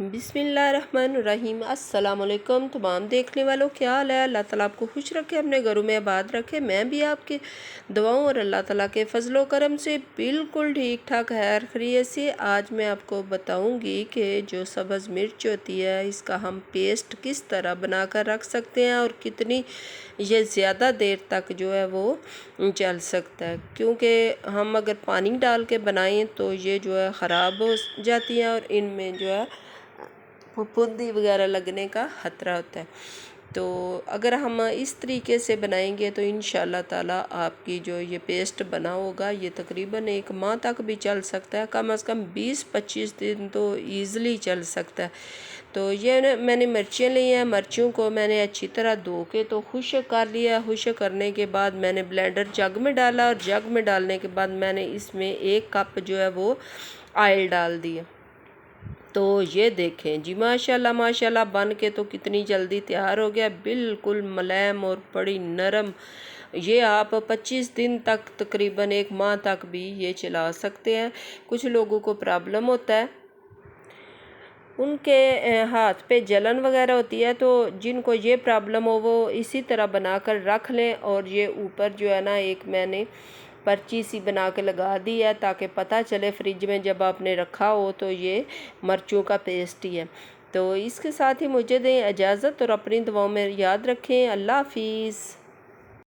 बिस्मिल्लाहिर्रहमानिर्रहीम। अस्सलाम वालेकुम तमाम देखने वालों, क्या हाल है। अल्लाह ताला आपको खुश रखे, अपने घरों में आबाद रखे। मैं भी आपके दुआओं और अल्लाह ताला के फजलो करम से बिल्कुल ठीक ठाक खैर खैरियत से। आज मैं आपको बताऊंगी कि जो सब्ज़ मिर्च होती है इसका हम पेस्ट किस तरह बनाकर रख सकते हैं और कितनी ये ज़्यादा देर तक जो है वो चल सकता है, क्योंकि हम अगर पानी डाल के बनाएं तो ये जो है ख़राब हो जाती है और इनमें जो है फफूंदी वगैरह लगने का ख़तरा होता है। तो अगर हम इस तरीके से बनाएंगे तो इंशाल्लाह ताला आपकी जो ये पेस्ट बना होगा ये तकरीबन 1 माह तक भी चल सकता है, कम से कम 20-25 दिन तो ईज़िली चल सकता है। तो ये मैंने मिर्चें ली हैं, मिर्चों को मैंने अच्छी तरह धो के तो खुश्क कर लिया। खुश्क करने के बाद मैंने ब्लेंडर जग में डाला और जग में डालने के बाद मैंने इसमें 1 कप जो है वो ऑयल डाल दिया। तो ये देखें जी, माशाल्लाह माशाल्लाह बन के तो कितनी जल्दी तैयार हो गया, बिल्कुल मुलायम और बड़ी नरम। ये आप 25 दिन तक तकरीबन 1 माह तक भी ये चला सकते हैं। कुछ लोगों को प्रॉब्लम होता है, उनके हाथ पे जलन वगैरह होती है, तो जिनको ये प्रॉब्लम हो वो इसी तरह बनाकर रख लें। और ये ऊपर जो है ना एक मैंने पर्ची सी बना के लगा दी है ताकि पता चले फ्रिज में जब आपने रखा हो तो ये मिर्चों का पेस्ट ही है। तो इसके साथ ही मुझे दें इजाज़त और अपनी दुआओं में याद रखें। अल्लाह हाफिज़।